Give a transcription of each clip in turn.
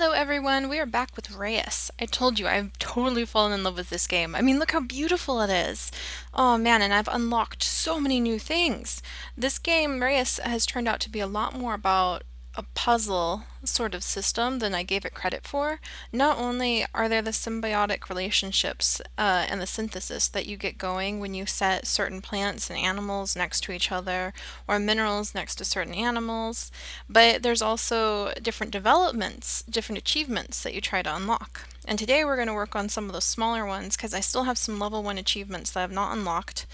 Hello everyone, we are back with Reus. I told you, I've totally fallen in love with this game. I mean, look how beautiful it is. Oh man, and I've unlocked so many new things. This game, Reus, has turned out to be a lot more about a puzzle sort of system than I gave it credit for. Not only are there the symbiotic relationships and the synthesis that you get going when you set certain plants and animals next to each other or minerals next to certain animals, but there's also different developments, different achievements that you try to unlock. And today we're going to work on some of those smaller ones because I still have some level 1 achievements that I've not unlocked,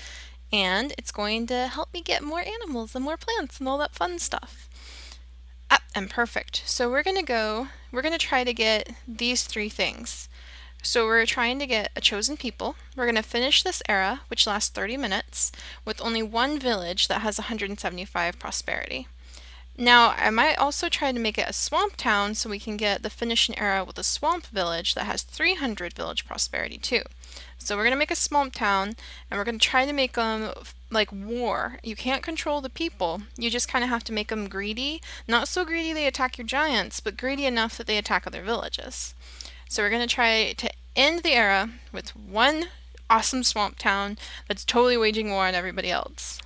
and it's going to help me get more animals and more plants and all that fun stuff. Ah, and perfect. So we're going to try to get these three things. So we're trying to get a chosen people. We're going to finish this era, which lasts 30 minutes, with only one village that has 175 prosperity. Now, I might also try to make it a swamp town so we can get the finishing era with a swamp village that has 300 village prosperity too. So we're going to make a swamp town, and we're going to try to make them like war. You can't control the people. You just kind of have to make them greedy. Not so greedy they attack your giants, but greedy enough that they attack other villages. So we're going to try to end the era with one awesome swamp town that's totally waging war on everybody else.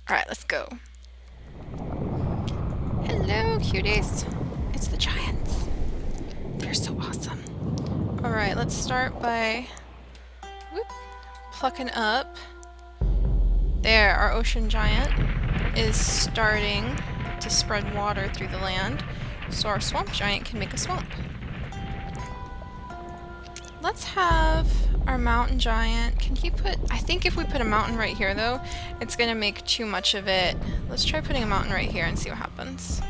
Alright, let's go. Hello, cuties. It's the giants. They're so awesome. Alright, let's start by plucking up. There, our ocean giant is starting to spread water through the land, so our swamp giant can make a swamp. Let's have our mountain giant. Can he put... I think if we put a mountain right here, though, it's going to make too much of it. Let's try putting a mountain right here and see what happens.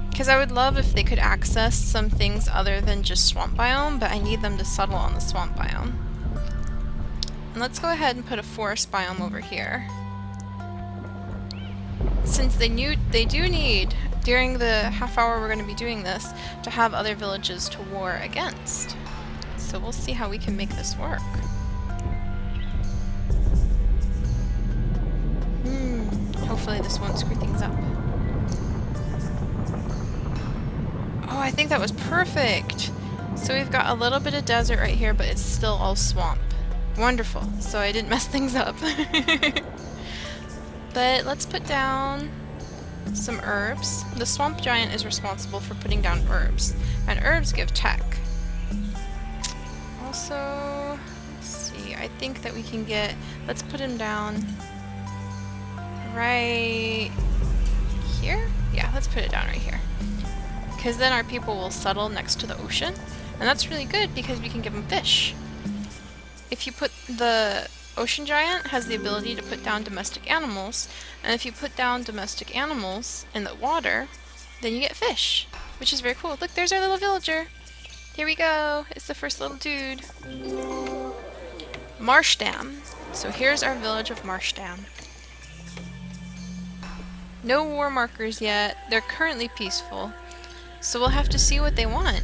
Because I would love if they could access some things other than just swamp biome, but I need them to settle on the swamp biome. And let's go ahead and put a forest biome over here. Since they do need, during the half hour we're going to be doing this, to have other villages to war against. So we'll see how we can make this work. Hopefully this won't screw things up. Oh, I think that was perfect! So we've got a little bit of desert right here, but it's still all swamp. Wonderful. So I didn't mess things up. But let's put down some herbs. The swamp giant is responsible for putting down herbs, and herbs give tech. Also, let's see, I think that we can get, let's put him down right here? Yeah, let's put it down right here. Because then our people will settle next to the ocean, and that's really good because we can give them fish. If you put the ocean giant has the ability to put down domestic animals, and if you put down domestic animals in the water, then you get fish, which is very cool. Look, there's our little villager. Here we go. It's the first little dude. Marshdam. So here's our village of Marshdam. No war markers yet. They're currently peaceful, so we'll have to see what they want.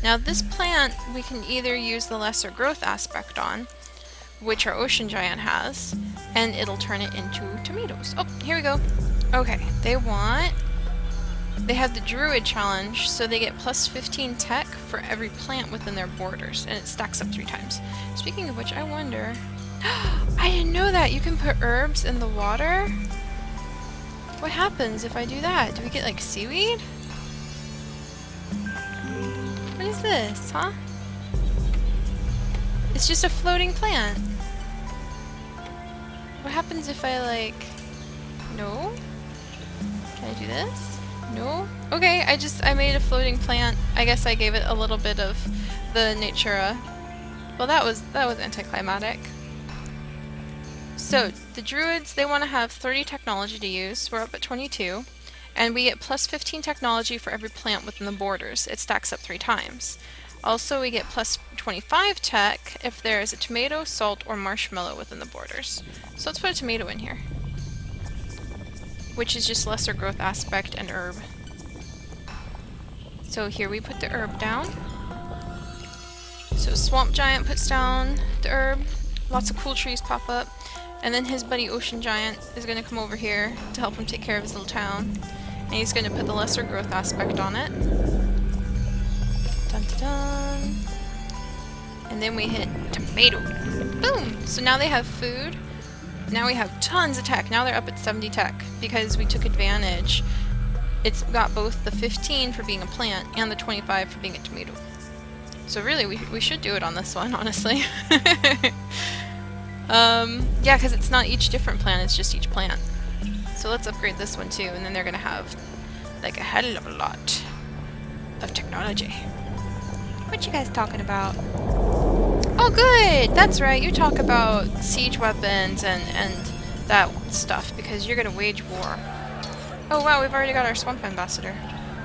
Now this plant we can either use the lesser growth aspect on, which our ocean giant has, and it'll turn it into tomatoes. Oh, here we go. Okay, they have the Druid challenge, so they get plus 15 tech for every plant within their borders, and it stacks up 3 times. Speaking of which, I wonder... I didn't know that! You can put herbs in the water? What happens if I do that? Do we get, like, seaweed? What is this, huh? It's just a floating plant. What happens if I, like... No? Can I do this? No? Okay, I made a floating plant. I guess I gave it a little bit of the natura. Well, that was anticlimactic. So, the druids, they want to have 30 technology to use. We're up at 22. And we get plus 15 technology for every plant within the borders. It stacks up 3 times. Also, we get plus 25 tech if there is a tomato, salt, or marshmallow within the borders. So let's put a tomato in here, which is just lesser growth aspect and herb. So here we put the herb down. So swamp giant puts down the herb. Lots of cool trees pop up. And then his buddy ocean giant is going to come over here to help him take care of his little town. And he's going to put the lesser growth aspect on it. Dun dun dun. And then we hit tomato. Boom! So now they have food. Now we have tons of tech. Now they're up at 70 tech because we took advantage. It's got both the 15 for being a plant and the 25 for being a tomato. So really, we should do it on this one, honestly. Yeah, because it's not each different plant, it's just each plant. So let's upgrade this one too, and then they're going to have like a hell of a lot of technology. What you guys talking about? Oh good! That's right, you talk about siege weapons and that stuff, because you're going to wage war. Oh wow, we've already got our swamp ambassador.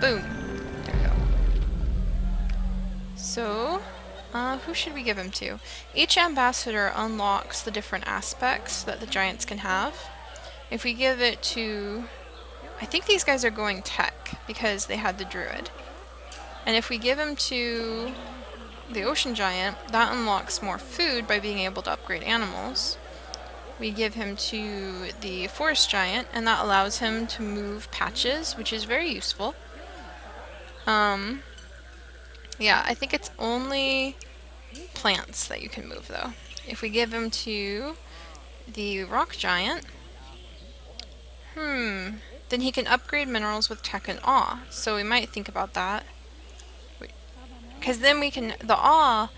Boom. There we go. So, who should we give him to? Each ambassador unlocks the different aspects that the giants can have. If we give it to... I think these guys are going tech, because they had the Druid. And if we give him to the ocean giant, that unlocks more food by being able to upgrade animals. We give him to the forest giant, and that allows him to move patches, which is very useful. Yeah, I think it's only plants that you can move, though. If we give him to the rock giant, then he can upgrade minerals with tech and awe. So we might think about that. Because then we can... the awe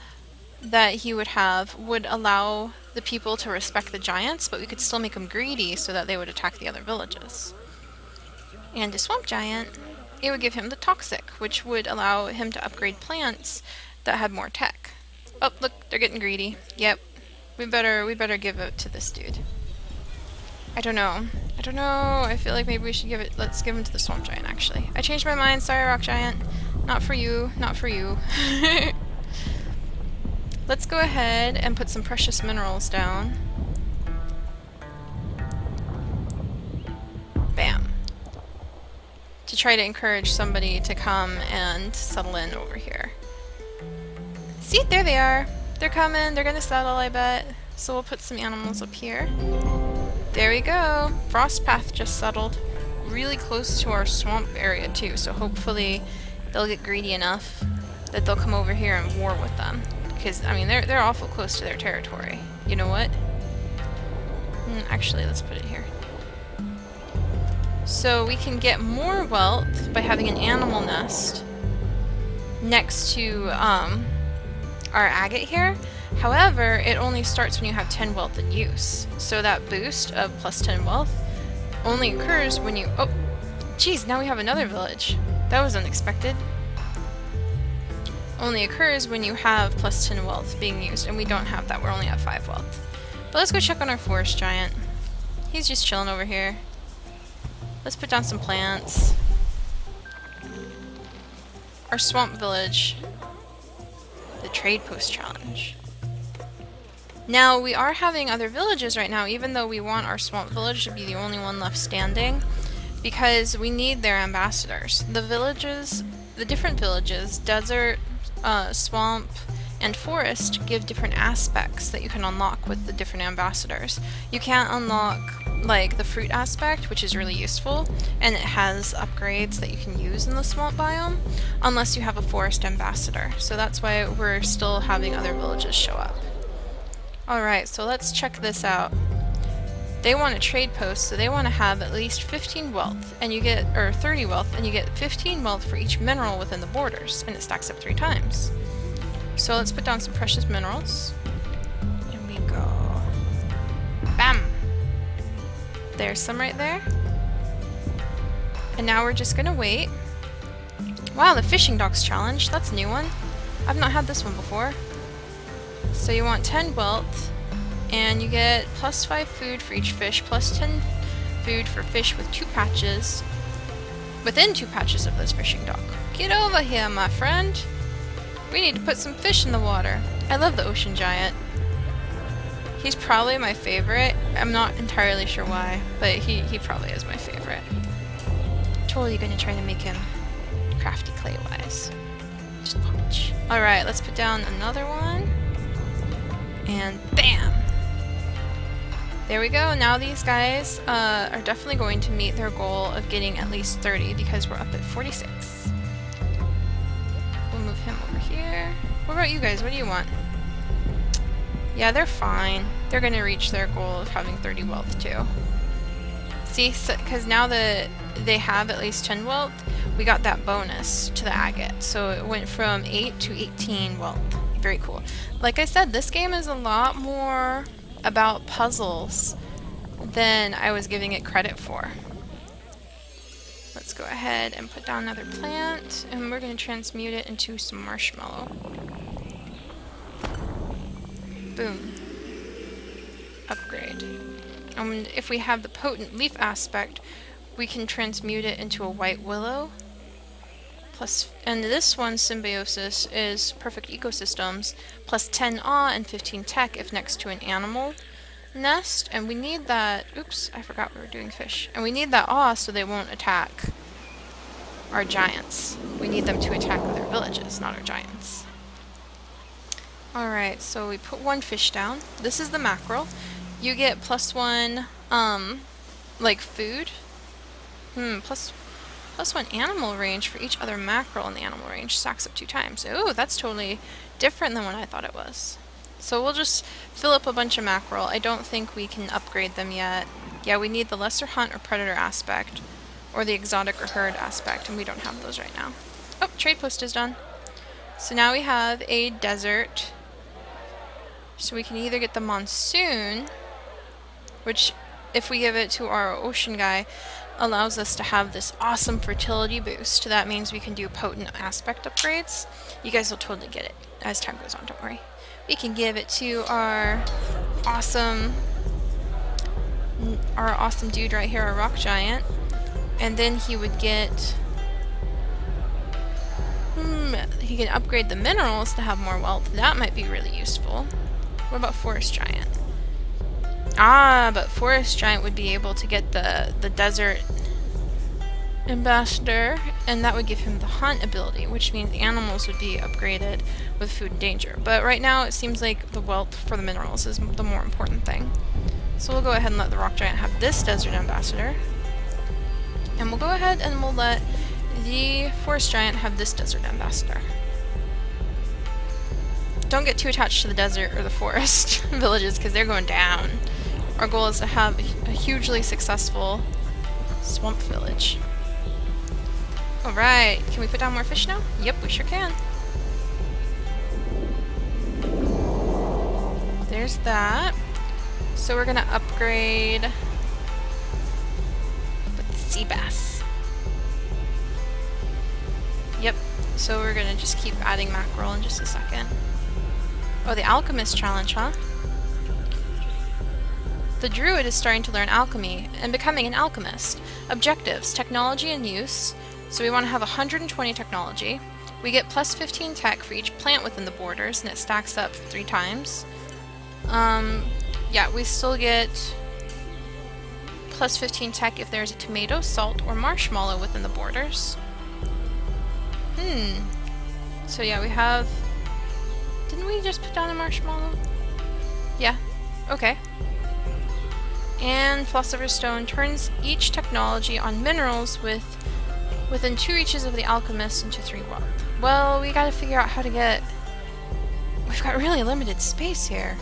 that he would have would allow the people to respect the giants, but we could still make them greedy so that they would attack the other villages. And the swamp giant, it would give him the toxic, which would allow him to upgrade plants that had more tech. Oh, look, they're getting greedy. Yep. We better give it to this dude. I don't know. I feel like maybe we should give it... let's give him to the swamp giant, actually. I changed my mind. Sorry, rock giant. Not for you. Not for you. Let's go ahead and put some precious minerals down. Bam. To try to encourage somebody to come and settle in over here. See, there they are. They're coming. They're gonna settle, I bet. So we'll put some animals up here. There we go. Frost Path just settled. Really close to our swamp area too, so hopefully they'll get greedy enough that they'll come over here and war with them. Because, I mean, they're awful close to their territory. You know what? Actually, let's put it here. So we can get more wealth by having an animal nest next to our agate here. However, it only starts when you have 10 wealth in use. So that boost of plus 10 wealth only occurs when you... oh, geez, now we have another village. That was unexpected. Only occurs when you have plus 10 wealth being used, and we don't have that. We're only at 5 wealth. But let's go check on our forest giant. He's just chilling over here. Let's put down some plants. Our swamp village. The trade post challenge. Now, we are having other villages right now, even though we want our swamp village to be the only one left standing, because we need their ambassadors. The villages, the different villages, desert, swamp, and forest give different aspects that you can unlock with the different ambassadors. You can't unlock like the fruit aspect, which is really useful, and it has upgrades that you can use in the swamp biome, unless you have a forest ambassador. So that's why we're still having other villages show up. Alright, so let's check this out. They want a trade post, so they want to have at least 15 wealth, and you get, or 30 wealth, and you get 15 wealth for each mineral within the borders, and it stacks up 3 times. So let's put down some precious minerals. And we go. Bam! There's some right there. And now we're just gonna wait. Wow, the fishing docks challenge. That's a new one. I've not had this one before. So you want 10 wealth, and you get plus 5 food for each fish, plus 10 food for fish with 2 patches, within 2 patches of this fishing dock. Get over here, my friend. We need to put some fish in the water. I love the ocean giant. He's probably my favorite. I'm not entirely sure why, but he probably is my favorite. Totally gonna try to make him crafty clay-wise. Just watch. Alright, let's put down another one. And bam! There we go. Now these guys are definitely going to meet their goal of getting at least 30 because we're up at 46. We'll move him over here. What about you guys? What do you want? Yeah, they're fine. They're going to reach their goal of having 30 wealth too. See, because now that they have at least 10 wealth, we got that bonus to the agate. So it went from 8 to 18 wealth. Very cool. Like I said, this game is a lot more about puzzles than I was giving it credit for. Let's go ahead and put down another plant, and we're going to transmute it into some marshmallow. Boom. Upgrade. And if we have the potent leaf aspect, we can transmute it into a white willow. Plus, and this one's symbiosis is perfect ecosystems, plus 10 awe and 15 tech if next to an animal nest. And we need that, oops, I forgot we were doing fish. And we need that awe so they won't attack our giants. We need them to attack their villages, not our giants. Alright, so we put one fish down. This is the mackerel. You get +1, like food. Plus 1 animal range for each other mackerel in the animal range. Stacks up 2 times. Ooh, that's totally different than what I thought it was. So we'll just fill up a bunch of mackerel. I don't think we can upgrade them yet. Yeah, we need the lesser hunt or predator aspect, or the exotic or herd aspect, and we don't have those right now. Oh, trade post is done. So now we have a desert. So we can either get the monsoon, which, if we give it to our ocean guy, allows us to have this awesome fertility boost. That means we can do potent aspect upgrades. You guys will totally get it as time goes on, don't worry. We can give it to our awesome dude right here, our rock giant, and then he would get he can upgrade the minerals to have more wealth. That might be really useful. What about forest giant? Ah, but forest giant would be able to get the desert ambassador, and that would give him the hunt ability, which means animals would be upgraded with food and danger. But right now it seems like the wealth for the minerals is the more important thing. So we'll go ahead and let the rock giant have this desert ambassador, and we'll go ahead and we'll let the forest giant have this desert ambassador. Don't get too attached to the desert or the forest villages because they're going down. Our goal is to have a hugely successful swamp village. Alright, can we put down more fish now? Yep, we sure can. There's that. So we're gonna upgrade with the sea bass. Yep, so we're gonna just keep adding mackerel in just a second. Oh, the alchemist challenge, huh? The Druid is starting to learn alchemy and becoming an alchemist. Objectives, technology and use. So we want to have 120 technology. We get plus 15 tech for each plant within the borders, and it stacks up 3 times. Yeah, we still get plus 15 tech if there's a tomato, salt, or marshmallow within the borders. So yeah, we have... Didn't we just put down a marshmallow? Yeah. Okay. And Philosopher's Stone turns each technology on minerals within 2 reaches of the alchemist into 3 wealth. Well, we gotta figure out how to get... We've got really limited space here.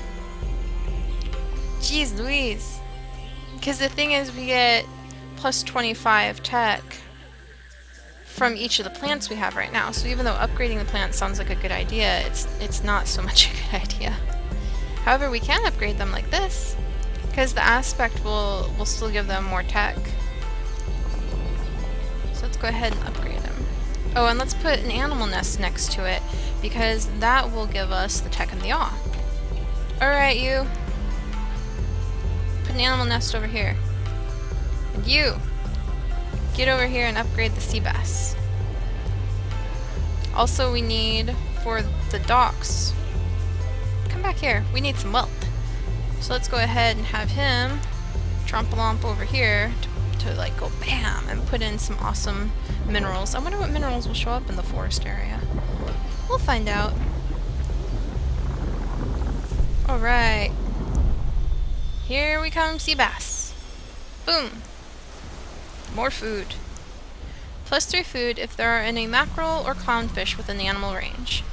Jeez Louise. Because the thing is, we get plus 25 tech from each of the plants we have right now. So even though upgrading the plants sounds like a good idea, it's not so much a good idea. However, we can upgrade them like this, because the aspect will still give them more tech. So let's go ahead and upgrade them. Oh, and let's put an animal nest next to it, because that will give us the tech and the awe. Alright, you. Put an animal nest over here. And you. Get over here and upgrade the sea bass. Also, we need, for the docks, come back here. We need some wealth. So let's go ahead and have him tromp-a-lomp over here to like go bam and put in some awesome minerals. I wonder what minerals will show up in the forest area. We'll find out. Alright. Here we come, sea bass. Boom. More food. +3 food if there are any mackerel or clownfish within the animal range.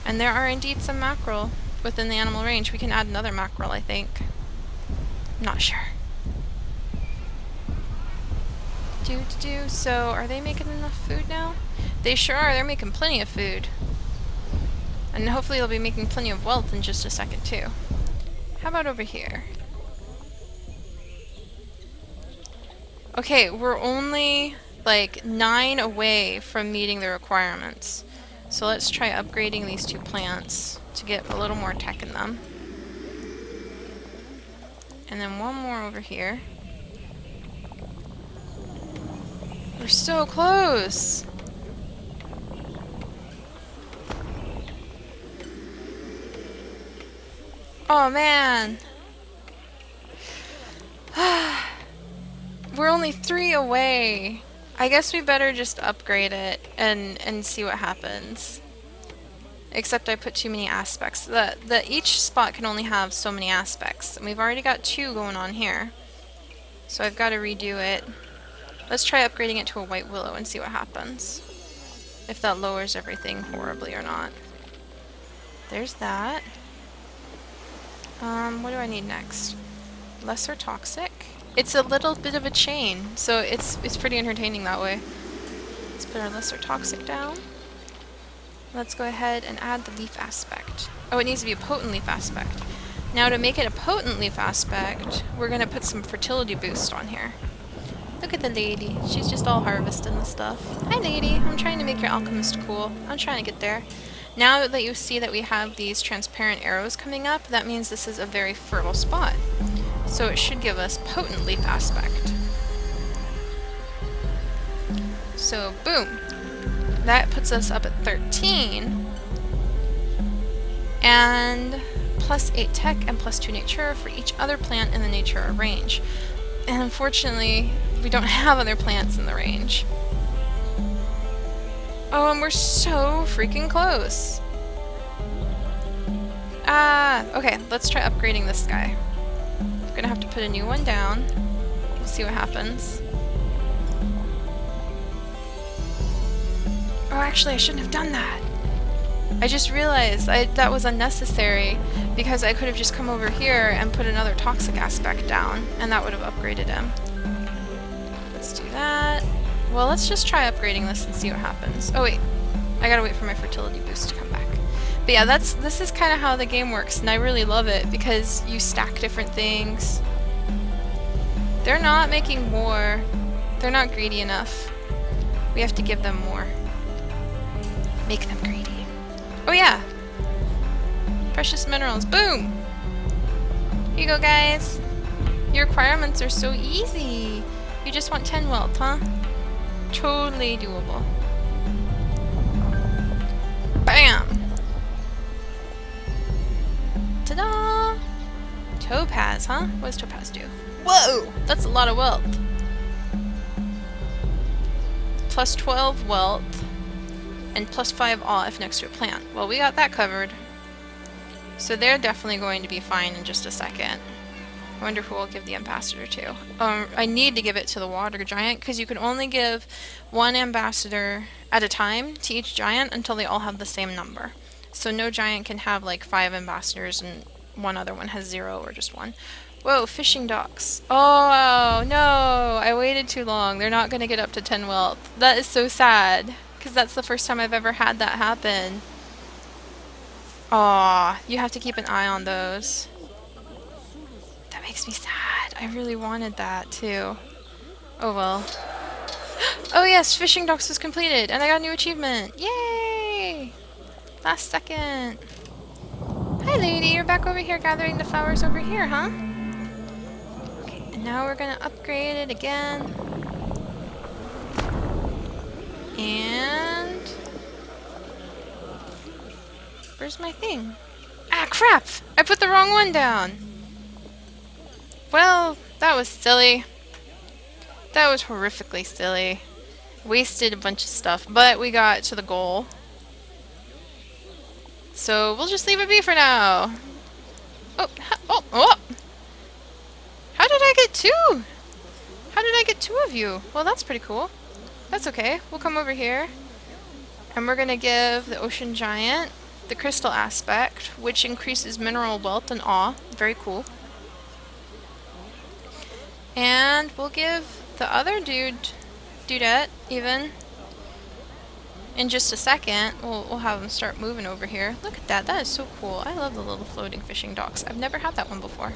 And there are indeed some mackerel within the animal range. We can add another mackerel, I think. Not sure. So, are they making enough food now? They sure are. They're making plenty of food. And hopefully they'll be making plenty of wealth in just a second, too. How about over here? Okay, we're only like 9 away from meeting the requirements. So let's try upgrading these 2 plants to get a little more tech in them. And then one more over here. We're so close! Oh man! We're only 3 away. I guess we better just upgrade it and see what happens. Except I put too many aspects. Each spot can only have so many aspects. And we've already got 2 going on here. So I've got to redo it. Let's try upgrading it to a white willow and see what happens. If that lowers everything horribly or not. There's that. What do I need next? Lesser toxic? It's a little bit of a chain, so it's pretty entertaining that way. Let's put our lesser toxic down. Let's go ahead and add the leaf aspect. Oh, it needs to be a potent leaf aspect. Now to make it a potent leaf aspect, we're going to put some fertility boost on here. Look at the lady. She's just all harvesting the stuff. Hi lady, I'm trying to make your alchemist cool. I'm trying to get there. Now that you see that we have these transparent arrows coming up, that means this is a very fertile spot. So it should give us potent leaf aspect. So boom. That puts us up at 13. And +8 tech and +2 nature for each other plant in the nature range. And unfortunately, we don't have other plants in the range. Oh, and we're so freaking close. Okay, let's try upgrading this guy. I'm gonna have to put a new one down. We'll see what happens. Oh, actually, I shouldn't have done that. I just realized that was unnecessary because I could have just come over here and put another toxic aspect down, and that would have upgraded him. Let's do that. Well, let's just try upgrading this and see what happens. Oh wait, I gotta wait for my fertility boost to come back. But yeah, this is kind of how the game works, and I really love it because you stack different things. They're not making more. They're not greedy enough. We have to give them more. Make them greedy. Oh yeah! Precious minerals. Boom! Here you go, guys. Your requirements are so easy. You just want 10 wealth, huh? Totally doable. Bam! Ta-da! Topaz, huh? What does topaz do? Whoa! That's a lot of wealth. +12 wealth and +5 awe if next to a plant. Well, we got that covered. So they're definitely going to be fine in just a second. I wonder who I'll give the ambassador to. I need to give it to the water giant because you can only give 1 ambassador at a time to each giant until they all have the same number. So no giant can have like 5 ambassadors and one other one has 0 or just 1. Whoa, fishing docks. Oh no, I waited too long. They're not going to get up to 10 wealth. That is so sad because that's the first time I've ever had that happen. Aw, you have to keep an eye on those. That makes me sad. I really wanted that too. Oh well. Oh yes, fishing docks was completed and I got a new achievement. Yay! Last second. Hi lady, you're back over here gathering the flowers over here, huh? Okay, and now we're gonna upgrade it again. And... where's my thing? Ah, crap! I put the wrong one down! Well, that was silly. That was horrifically silly. Wasted a bunch of stuff, but we got to the goal. So we'll just leave it be for now. Oh, oh, oh! get two! How did I get two of you? Well, that's pretty cool. That's okay. We'll come over here. And we're gonna give the ocean giant the crystal aspect, which increases mineral wealth and awe. Very cool. And we'll give the other dudette, even, in just a second. We'll have them start moving over here. Look at that. That is so cool. I love the little floating fishing docks. I've never had that one before.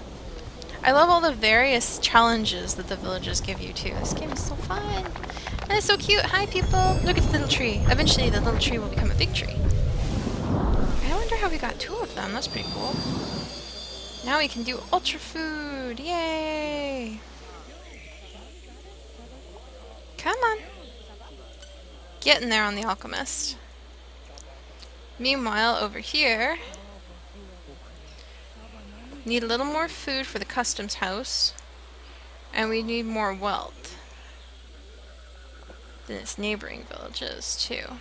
I love all the various challenges that the villages give you too. This game is so fun. And it's so cute. Hi people. Look at the little tree. Eventually the little tree will become a big tree. I wonder how we got two of them. That's pretty cool. Now we can do ultra food. Yay. Come on. Getting there on the alchemist. Meanwhile, over here, need a little more food for the customs house, and we need more wealth than its neighboring villages, too.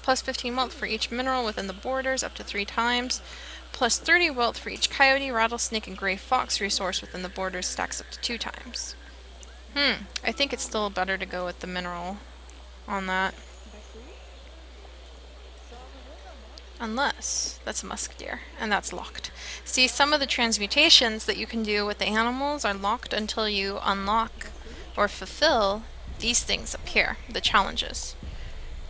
Plus 15 wealth for each mineral within the borders, up to 3 times. Plus 30 wealth for each coyote, rattlesnake, and gray fox resource within the borders, stacks up to 2 times. I think it's still better to go with the mineral on that. Unless that's a musketeer, and that's locked. See, some of the transmutations that you can do with the animals are locked until you unlock or fulfill these things up here, the challenges.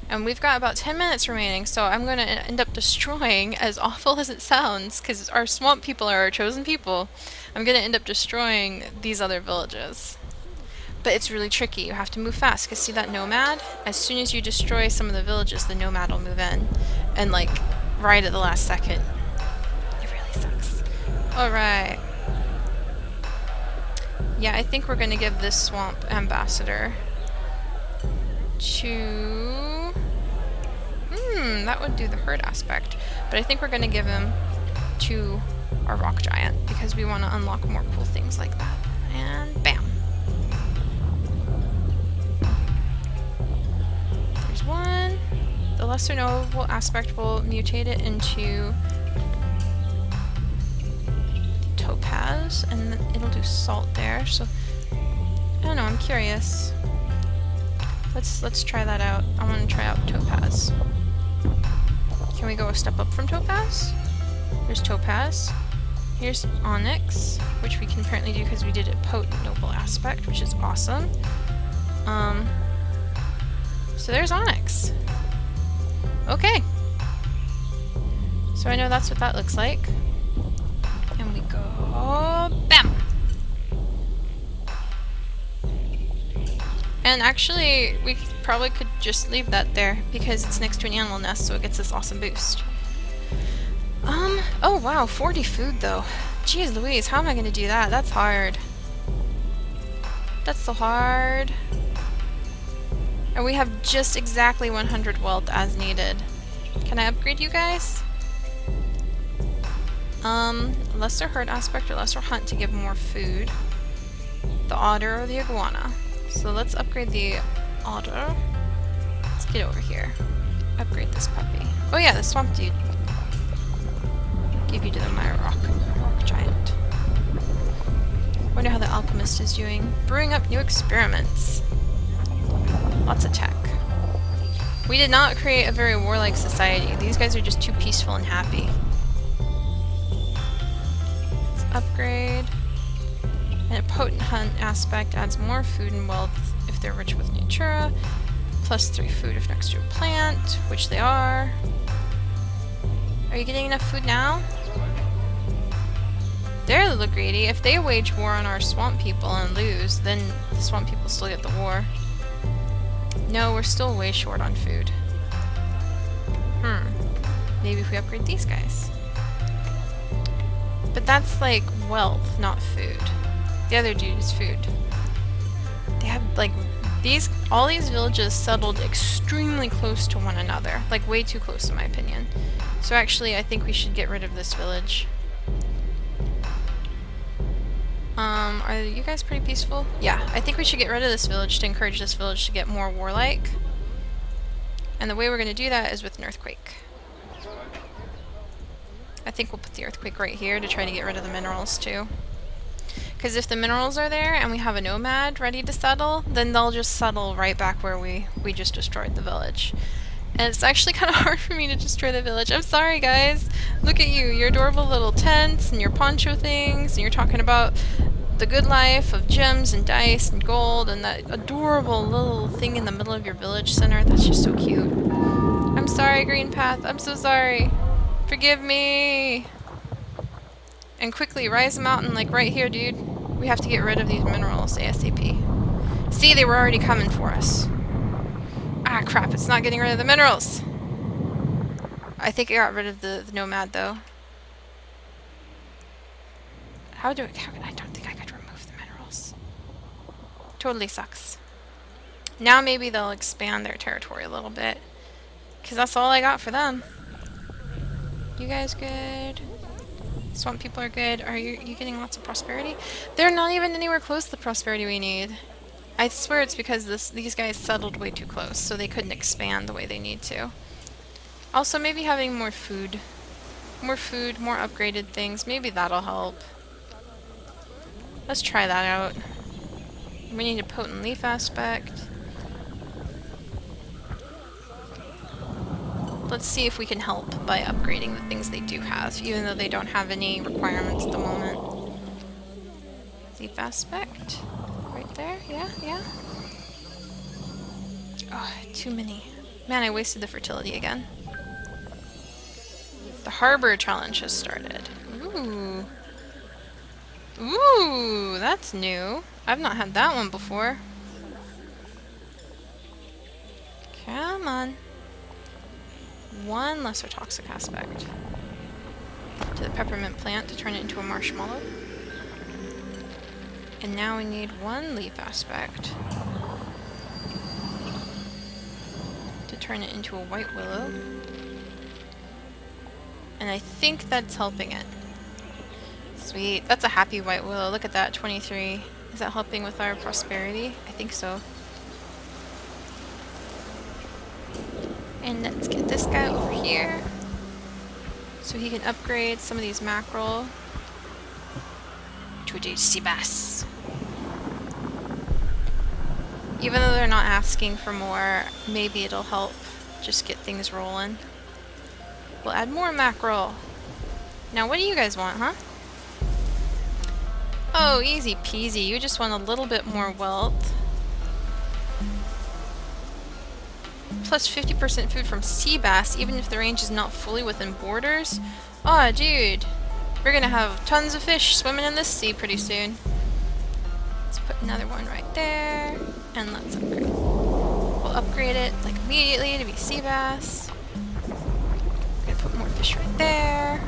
And we've got about 10 minutes remaining, so I'm going to end up destroying, as awful as it sounds, because our swamp people are our chosen people, I'm going to end up destroying these other villages. But it's really tricky. You have to move fast, because see that nomad? As soon as you destroy some of the villages, the nomad will move in. And like, right at the last second. It really sucks. Alright. Yeah, I think we're going to give this swamp ambassador to... that would do the herd aspect. But I think we're going to give him to our rock giant, because we want to unlock more cool things like that. And bam. There's one. The lesser noble aspect will mutate it into topaz, and it'll do salt there. So I don't know. I'm curious. Let's try that out. I want to try out topaz. Can we go a step up from topaz? There's topaz. Here's onyx, which we can apparently do because we did it potent noble aspect, which is awesome. So there's onyx. Okay. So I know that's what that looks like. And we go... BAM! And actually, we probably could just leave that there, because it's next to an animal nest, so it gets this awesome boost. Oh wow, 40 food though. Jeez Louise, how am I gonna do that? That's hard. That's so hard. And we have just exactly 100 wealth as needed. Can I upgrade you guys? Lesser herd aspect or lesser hunt to give more food. The otter or the iguana. So let's upgrade the otter. Let's get over here. Upgrade this puppy. Oh yeah, the swamp dude. Give you to the rock giant. Wonder how the alchemist is doing. Brewing up new experiments. Lots of tech. We did not create a very warlike society. These guys are just too peaceful and happy. Let's upgrade. And a potent hunt aspect adds more food and wealth if they're rich with natura. Plus 3 food if next to a plant, which they are. Are you getting enough food now? They're a little greedy. If they wage war on our swamp people and lose, then the swamp people still get the war. No, we're still way short on food. Maybe if we upgrade these guys. But that's like wealth, not food. The other dude is food. They have like all these villages settled extremely close to one another. Like way too close in my opinion. So actually I think we should get rid of this village. Are you guys pretty peaceful? Yeah, I think we should get rid of this village to encourage this village to get more warlike. And the way we're going to do that is with an earthquake. I think we'll put the earthquake right here to try to get rid of the minerals too. Because if the minerals are there and we have a nomad ready to settle, then they'll just settle right back where we just destroyed the village. And it's actually kind of hard for me to destroy the village. I'm sorry, guys. Look at you, your adorable little tents and your poncho things, and you're talking about the good life of gems and dice and gold and that adorable little thing in the middle of your village center. That's just so cute. I'm sorry, Green Path. I'm so sorry. Forgive me. And quickly, rise a mountain, like right here, dude. We have to get rid of these minerals ASAP. See, they were already coming for us. Ah, crap, it's not getting rid of the minerals. I think I got rid of the nomad, though. I don't think I could remove the minerals. Totally sucks. Now maybe they'll expand their territory a little bit. Because that's all I got for them. You guys good? Swamp people are good. Are you getting lots of prosperity? They're not even anywhere close to the prosperity we need. I swear it's because these guys settled way too close, so they couldn't expand the way they need to. Also, maybe having more food. More food, more upgraded things. Maybe that'll help. Let's try that out. We need a potent leaf aspect. Let's see if we can help by upgrading the things they do have, even though they don't have any requirements at the moment. Leaf aspect. Right there, yeah. Oh, too many. Man, I wasted the fertility again. The harbor challenge has started. Ooh. Ooh, that's new. I've not had that one before. Come on. One lesser toxic aspect. To the peppermint plant to turn it into a marshmallow. And now we need one leaf aspect to turn it into a white willow. And I think that's helping it. Sweet. That's a happy white willow. Look at that, 23. Is that helping with our prosperity? I think so. And let's get this guy over here so he can upgrade some of these mackerel to a sea bass. Even though they're not asking for more, maybe it'll help just get things rolling. We'll add more mackerel. Now what do you guys want, huh? Oh, easy peasy. You just want a little bit more wealth. Plus 50% food from sea bass, even if the range is not fully within borders. Aw, dude. We're gonna have tons of fish swimming in this sea pretty soon. Let's put another one right there. And let's upgrade. We'll upgrade it like immediately to be sea bass. We're gonna put more fish right there.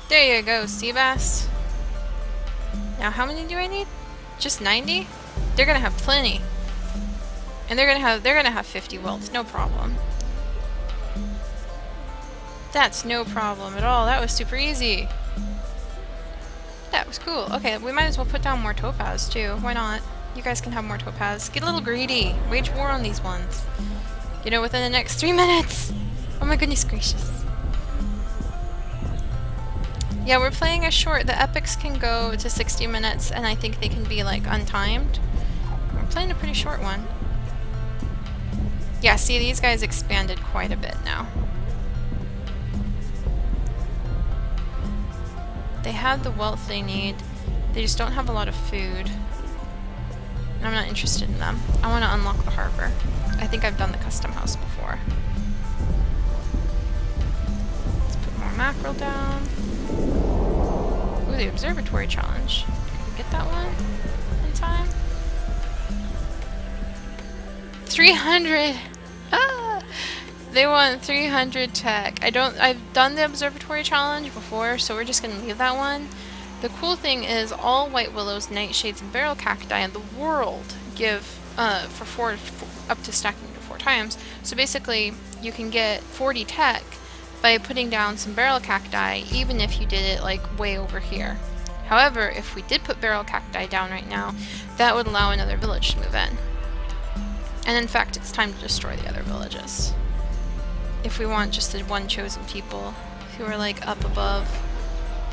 There you go, sea bass. Now how many do I need? Just 90? They're gonna have plenty. And they're gonna have 50 wealth, no problem. That's no problem at all. That was super easy. That was cool. Okay, we might as well put down more topaz too. Why not? You guys can have more topaz. Get a little greedy. Wage war on these ones. You know, within the next 3 minutes. Oh my goodness gracious. Yeah, we're playing a short. The epics can go to 60 minutes, and I think they can be, like, untimed. We're playing a pretty short one. Yeah, see, these guys expanded quite a bit now. They have the wealth they need. They just don't have a lot of food. And I'm not interested in them. I want to unlock the harbor. I think I've done the custom house before. Let's put more mackerel down. Ooh, the observatory challenge. Can we get that one in time? 300! Ah! They want 300 tech. I've done the observatory challenge before, so we're just gonna leave that one. The cool thing is all white willows, nightshades, and barrel cacti in the world give up to stacking to 4 times. So basically, you can get 40 tech by putting down some barrel cacti, even if you did it like way over here. However, if we did put barrel cacti down right now, that would allow another village to move in. And in fact, it's time to destroy the other villages. If we want just the one chosen people who are like up above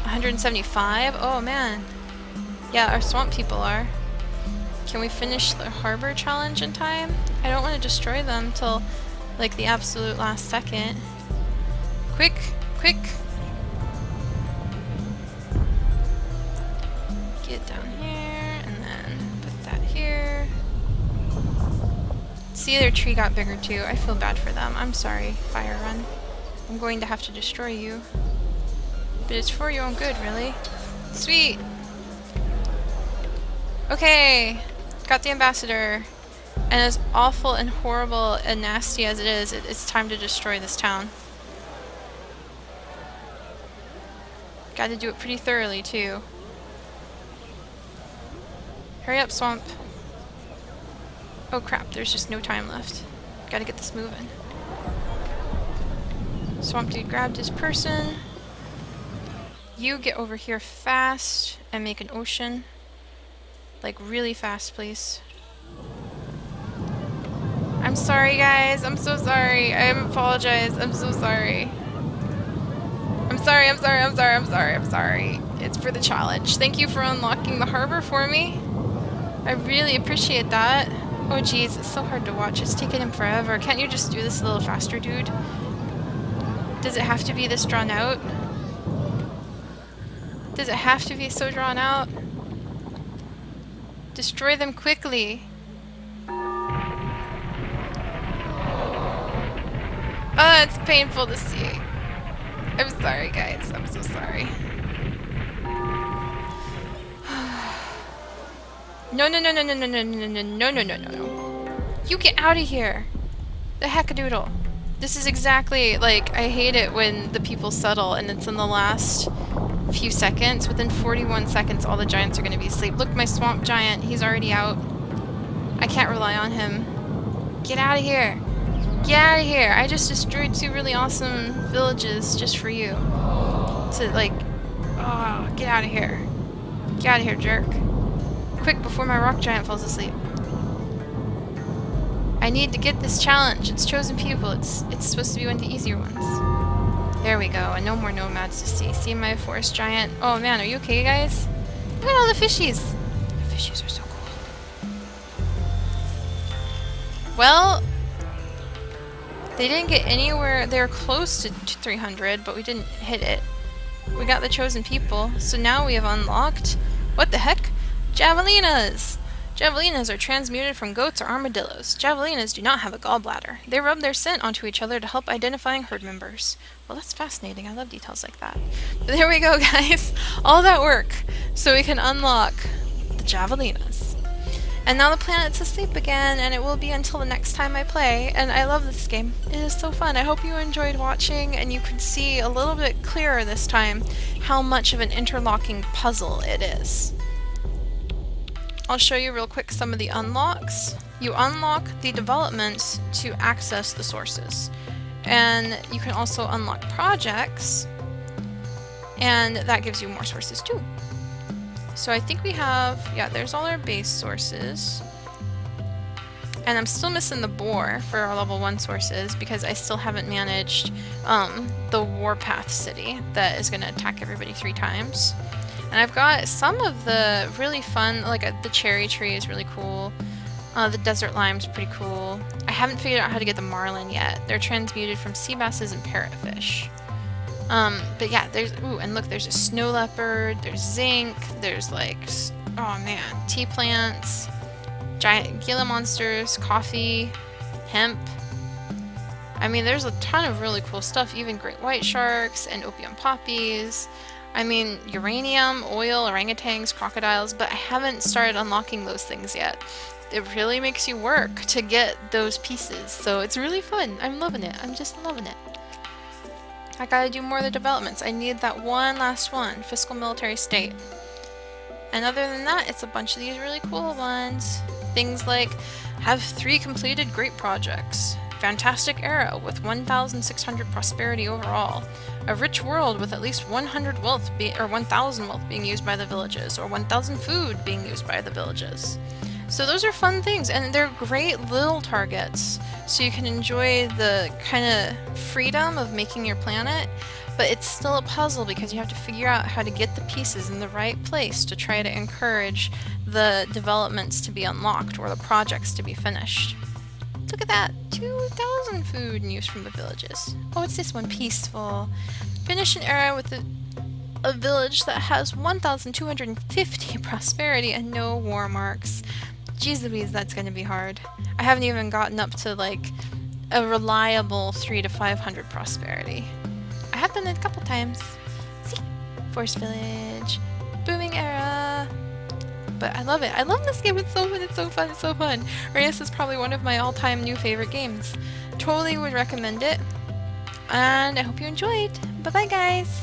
175. Oh man. Yeah, our swamp people are. Can we finish the harbor challenge in time? I don't want to destroy them till like the absolute last second. Quick, quick. Get down here and then put that here. See, their tree got bigger too. I feel bad for them. I'm sorry, Fire Run. I'm going to have to destroy you. But it's for your own good, really. Sweet! Okay! Got the ambassador. And as awful and horrible and nasty as it is, it's time to destroy this town. Gotta do it pretty thoroughly, too. Hurry up, swamp. Oh crap, there's just no time left. Gotta get this moving. Swamp dude grabbed his person. You get over here fast and make an ocean. Like really fast, please. I'm sorry, guys. I'm so sorry. I apologize. I'm so sorry. I'm sorry, I'm sorry, I'm sorry, I'm sorry, I'm sorry. It's for the challenge. Thank you for unlocking the harbor for me. I really appreciate that. Oh geez, it's so hard to watch. It's taking him forever. Can't you just do this a little faster, dude? Does it have to be this drawn out? Does it have to be so drawn out? Destroy them quickly. Oh, it's painful to see. I'm sorry, guys. I'm so sorry. No, no, no, no, no, no, no, no, no, no, no, no, no. You get out of here. The heckadoodle. This is exactly, like, I hate it when the people settle and it's in the last few seconds. Within 41 seconds, all the giants are going to be asleep. Look, my swamp giant. He's already out. I can't rely on him. Get out of here. Get out of here. I just destroyed 2 really awesome villages just for you. To, like, oh, get out of here. Get out of here, jerk. Quick, before my rock giant falls asleep. I need to get this challenge. It's chosen people. It's supposed to be one of the easier ones. There we go, and no more nomads to see. See my forest giant? Oh man, are you okay, guys? Look at all the fishies. The fishies are so cool. Well, they didn't get anywhere. They were close to 300, but we didn't hit it. We got the chosen people, so now we have unlocked... What the heck? Javelinas! Javelinas are transmuted from goats or armadillos. Javelinas do not have a gallbladder. They rub their scent onto each other to help identifying herd members. Well, that's fascinating. I love details like that. But there we go, guys. All that work so we can unlock the Javelinas. And now the planet's asleep again, and it will be until the next time I play. And I love this game. It is so fun. I hope you enjoyed watching, and you could see a little bit clearer this time how much of an interlocking puzzle it is. I'll show you real quick some of the unlocks. You unlock the developments to access the sources. And you can also unlock projects, and that gives you more sources too. So I think we have, yeah, there's all our base sources. And I'm still missing the boar for our level 1 sources because I still haven't managed the Warpath city that is going to attack everybody 3 times. And I've got some of the really fun, like the cherry tree is really cool. The desert lime's pretty cool. I haven't figured out how to get the marlin yet. They're transmuted from sea basses and parrotfish. But yeah, there's, ooh, and look, there's a snow leopard, there's zinc, there's like, oh man, tea plants, giant Gila monsters, coffee, hemp. I mean, there's a ton of really cool stuff, even great white sharks and opium poppies. I mean, uranium, oil, orangutans, crocodiles, but I haven't started unlocking those things yet. It really makes you work to get those pieces, so it's really fun. I'm loving it. I'm just loving it. I gotta do more of the developments. I need that one last one, fiscal military state. And other than that, it's a bunch of these really cool ones. Things like, have 3 completed great projects. Fantastic era with 1,600 prosperity overall. A rich world with at least 100 wealth or 1,000 wealth being used by the villages, or 1,000 food being used by the villages. So those are fun things, and they're great little targets, so you can enjoy the kind of freedom of making your planet, But it's still a puzzle because you have to figure out how to get the pieces in the right place to try to encourage the developments to be unlocked or the projects to be finished. Look at that! 2,000 food and use from the villages. Oh, it's this one, peaceful. Finish an era with a village that has 1,250 prosperity and no war marks. Jeez Louise, that's gonna be hard. I haven't even gotten up to like a reliable 300 to 500 prosperity. I have done it a couple times. See? Forest village. Booming era. But I love it. I love this game. It's so fun. It's so fun. It's so fun. Reus is probably one of my all-time new favorite games. Totally would recommend it. And I hope you enjoyed. Bye-bye, guys.